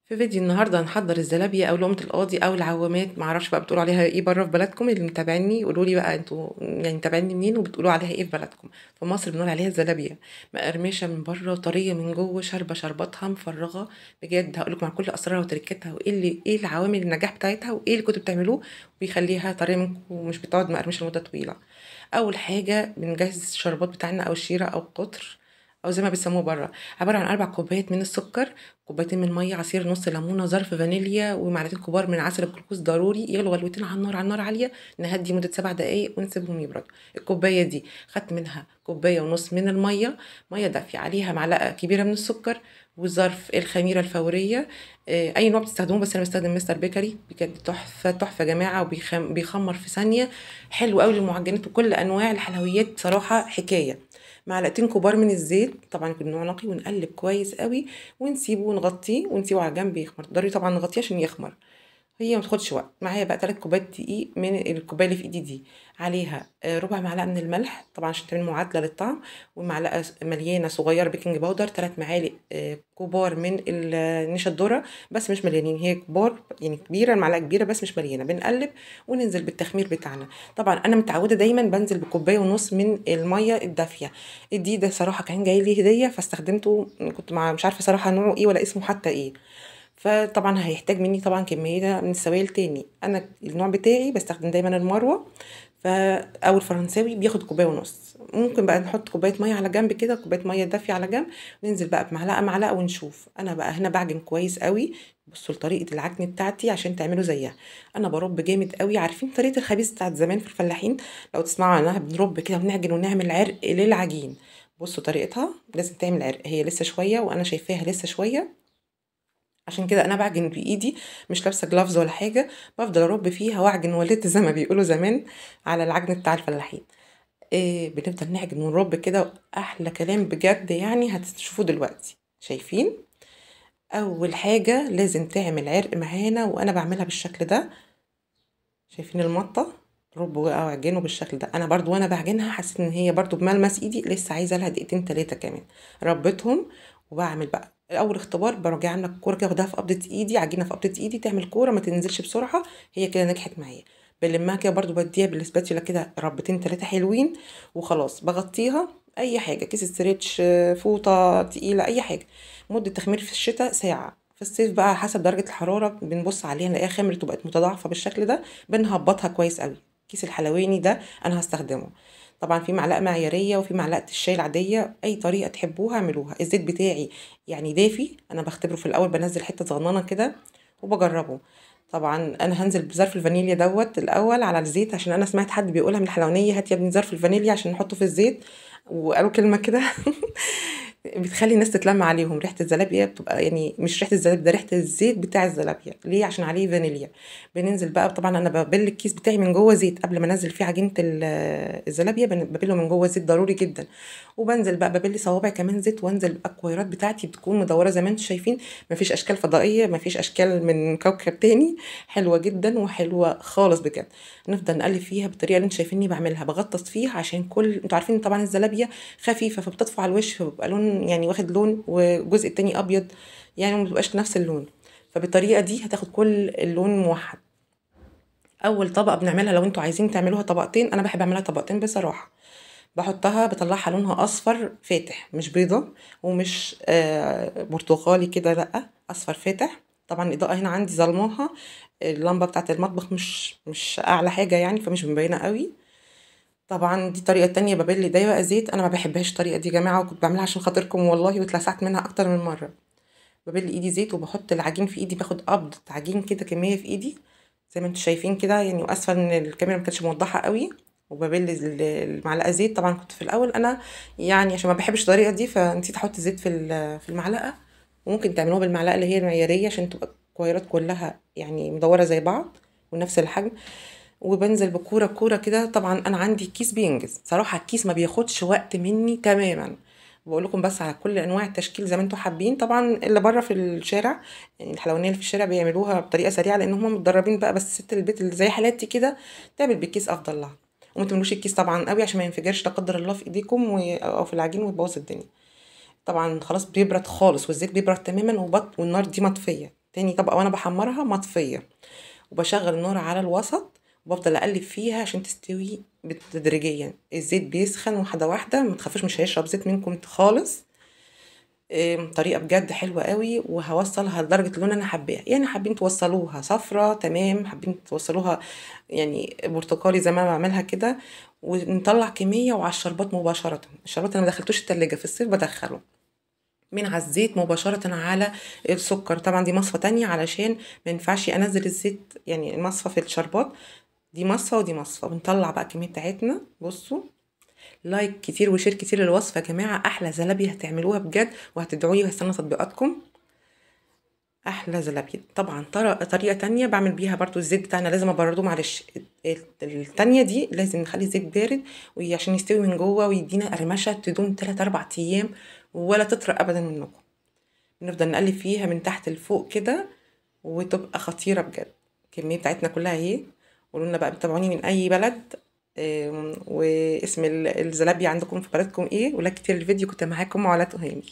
في فيديو النهارده هنحضر الزلابية او لقمة القاضي او العوامات، معرفش بقى بتقولوا عليها ايه بره في بلدكم. اللي متابعيني قولوا لي بقى انتوا يعني متابعيني منين وبتقولوا عليها ايه في بلدكم. في مصر بنقول عليها الزلابية، مقرمشه من بره وطريه من جوه، شاربه شرباتها مفرغه. بجد هقول لكم عن كل اسرارها وتركتها وايه اللي ايه العوامل النجاح بتاعتها وايه اللي كنتوا بتعملوه وبيخليها طريه منكم ومش بتقعد مقرمشه لمده طويله. اول حاجه بنجهز الشربات بتاعنا او الشيره او القطر او زي ما بيسموه بره. عباره عن 4 كوبايات من السكر، كوبايتين من ميه، عصير نص ليمونه، ظرف فانيليا، ومعلقتين كبار من عسل الجلوكوز. ضروري يغلوا غلوتين على النار، على النار عاليه، نهدي مده 7 دقايق ونسيبهم يبردوا. الكوبايه دي خدت منها كوبايه ونص من الميه، ميه دافيه، عليها معلقه كبيره من السكر، وظرف الخميره الفوريه. اي نوع بتستخدموه، بس انا بستخدم مستر بيكري، بجد تحفه تحفه يا جماعه، وبيخمر في ثانيه. حلو قوي للمعجنات وكل انواع الحلويات، بصراحه حكايه. معلقتين كبار من الزيت، طبعا يكون نوع نقي، ونقلب كويس قوي ونسيبه ونغطيه ونسيبه على جنب يخمر. ضروري طبعا نغطيه عشان يخمر. هي ما تاخدش وقت. معايا بقى 3 كوبايات دقيق من الكوبايه اللي في ايدي دي، عليها ربع معلقه من الملح طبعا عشان تعمل معادله للطعم، ومعلقه مليانه صغيره بيكنج باودر، 3 معالق كبار من نشا الذره بس مش مليانين، هي كبار يعني كبيره، المعلقه كبيره بس مش مليانه. بنقلب وننزل بالتخمير بتاعنا. طبعا انا متعوده دايما بنزل بكوبايه ونص من الميه الدافيه. الدقيق ده صراحه كان جاي لي هديه فاستخدمته، كنت مش عارفه صراحه نوعه ايه ولا اسمه حتى ايه. فطبعا هيحتاج مني طبعا كمية من السوائل تاني. انا النوع بتاعي بستخدم دايما المروة او الفرنساوي، بياخد كوبايه ونص. ممكن بقى نحط كوبايه ميه على جنب كده، كوبايه ميه دافيه على جنب، وننزل بقى بمعلقه معلقه ونشوف. انا بقى هنا بعجن كويس قوي. بصوا لطريقه العجن بتاعتي عشان تعملوا زيها. انا برب جامد قوي. عارفين طريقه الخبيز بتاعت زمان في الفلاحين؟ لو تسمعوا عنها، بنرب كده ونعجن ونعمل عرق للعجين. بصوا طريقتها لازم تعمل عرق، هي لسه شويه وانا شايفاها لسه شويه. عشان كده انا بعجن بايدي، مش لابسه جلافز ولا حاجه. بفضل ارب فيها واعجن ولت زي ما بيقولوا زمان على العجن بتاع الفلاحين. إيه، بنفضل نعجن ونرب كده، احلى كلام بجد يعني. هتشوفوا دلوقتي، شايفين؟ اول حاجه لازم تعمل عرق معانا، وانا بعملها بالشكل ده. شايفين المطه؟ رب واعجنه بالشكل ده. انا برضو وانا بعجنها حسيت ان هي برضو بملمس ايدي لسه عايزه لها دقيقتين 3 كمان. ربيتهم. وبعمل بقى اول اختبار، بروح عامله الكوره كده، واخدها في قبضه ايدي، عجينه في قبضه ايدي تعمل كوره ما تنزلش بسرعه. هي كده نجحت معايا. بلمها كده برضو، بديها بالسباتشولا كده ربتين 3 حلوين، وخلاص بغطيها. اي حاجه، كيس استريتش، فوطه تقيله، اي حاجه. مده تخمير في الشتاء ساعه، في الصيف بقى حسب درجه الحراره بنبص عليها نلاقيها خمرت وبقت متضاعفه بالشكل ده، بنهبطها كويس قوي. كيس الحلواني ده انا هستخدمه. طبعا في معلقه معياريه وفي معلقه الشاي العاديه، اي طريقه تحبوها اعملوها. الزيت بتاعي يعني دافي، انا بختبره في الاول، بنزل حته صغننه كده وبجربه. طبعا انا هنزل بظرف الفانيليا دوت الاول على الزيت، عشان انا سمعت حد بيقولها من الحلوانيه، هات يا ابني ظرف الفانيليا عشان نحطه في الزيت. وقالوا كلمه كده بتخلي الناس تتلم عليهم. ريحه الزلابيه بتبقى يعني مش ريحه الزلابيه ده، ريحه الزيت بتاع الزلابيه. ليه؟ عشان عليه فانيليا. بننزل بقى، طبعا انا ببل الكيس بتاعي من جوه زيت قبل ما انزل فيه عجينه الزلابيه، ببله من جوه زيت ضروري جدا. وبنزل بقى ببل صوابع كمان زيت، وانزل بقى الكويرات بتاعتي بتكون مدوره زي ما انتم شايفين. مفيش اشكال فضائيه، مفيش اشكال من كوكب تاني. حلوه جدا وحلوه خالص بجد. نفضل نقلب فيها بالطريقه اللي انتم شايفيني بعملها، بغطس فيها عشان كل انتوا عارفين طبعا الزلابيه خفيفه فبتطفو على الوش، فبيبقى لون يعني واخد لون، والجزء التاني ابيض، يعني ما بيبقاش نفس اللون. فبالطريقه دي هتاخد كل اللون موحد. اول طبقه بنعملها، لو انتوا عايزين تعملوها طبقتين، انا بحب اعملها طبقتين بصراحه. بحطها بطلعها لونها اصفر فاتح، مش بيضه ومش برتقالي كده، لا اصفر فاتح. طبعا الاضاءه هنا عندي ظلماها، اللمبه بتاعه المطبخ مش اعلى حاجه يعني، فمش مبينه قوي. طبعا دي طريقه تانية ببل ده بقى زيت، انا ما بحبهاش الطريقه دي يا جماعه، وكنت بعملها عشان خاطركم والله، واتلسعت منها اكتر من مره. ببل ايدي زيت وبحط العجين في ايدي، باخد قبضه عجين كده كميه في ايدي زي ما انتم شايفين كده يعني. واسفه ان الكاميرا ما كانتش موضحه قوي. وببل المعلقه زيت. طبعا كنت في الاول انا يعني عشان ما بحبش الطريقه دي فنسيت احط زيت في المعلقه. وممكن تعملوها بالمعلقه اللي هي المعياريه عشان تبقى الكويرات كلها يعني مدوره زي بعض ونفس الحجم. وبنزل بكوره كوره كده. طبعا انا عندي كيس بينجز صراحه، الكيس ما بياخدش وقت مني تماما. بقول لكم بس على كل انواع التشكيل زي ما انتم حابين. طبعا اللي بره في الشارع يعني الحلوانيه اللي في الشارع بيعملوها بطريقه سريعه لان هم متدربين بقى، بس ست البيت اللي زي حالاتي كده تعمل بالكيس افضل لها. وما تملوش الكيس طبعا قوي عشان ما ينفجرش لا قدر الله في ايديكم او في العجين ويبوظ الدنيا. طبعا خلاص بيبرد خالص والزيت بيبرد تماما والنار دي مطفيه. تاني طبقة وانا بحمرها مطفية، وبشغل النار على الوسط وبفضل اقلب فيها عشان تستوي تدريجيا. الزيت بيسخن واحدة واحدة، ما تخافوش مش هيشرب زيت منكم خالص. طريقة بجد حلوة قوي، وهوصلها لدرجة اللون انا حباها. يعني حابين توصلوها صفرة تمام، حابين توصلوها يعني برتقالي زي ما انا بعملها كده. ونطلع كمية وعلى الشربات مباشرة. الشربات انا ما دخلتوش التلاجة، في الصيف بدخله من على الزيت مباشرة على السكر. طبعا دي مصفى تانية علشان ما ينفعش انزل الزيت، يعني المصفى في الشربات دي مصفى ودي مصفى. بنطلع بقى الكمية بتاعتنا. بصوا، لايك كتير وشير كتير للوصفة يا جماعة. احلى زلابية هتعملوها بجد وهتدعوا لي وهستنى تطبيقاتكم. احلى زلابية. طبعا طريقة تانية بعمل بيها برضو، الزيت بتاعنا لازم ابرده معلش. التانية دي لازم نخلي الزيت بارد عشان يستوي من جوه ويدينا قرمشة تدوم 3-4 ايام ولا تطرق ابدا منكم. نفضل نقلب فيها من تحت لفوق كده وتبقى خطيرة بجد. الكمية بتاعتنا كلها اهي. قولولنا بقى بتابعوني من اي بلد، واسم الزلابية عندكم في بلدكم ايه. ولا كتير الفيديو، كنت معاكم علا تهامي.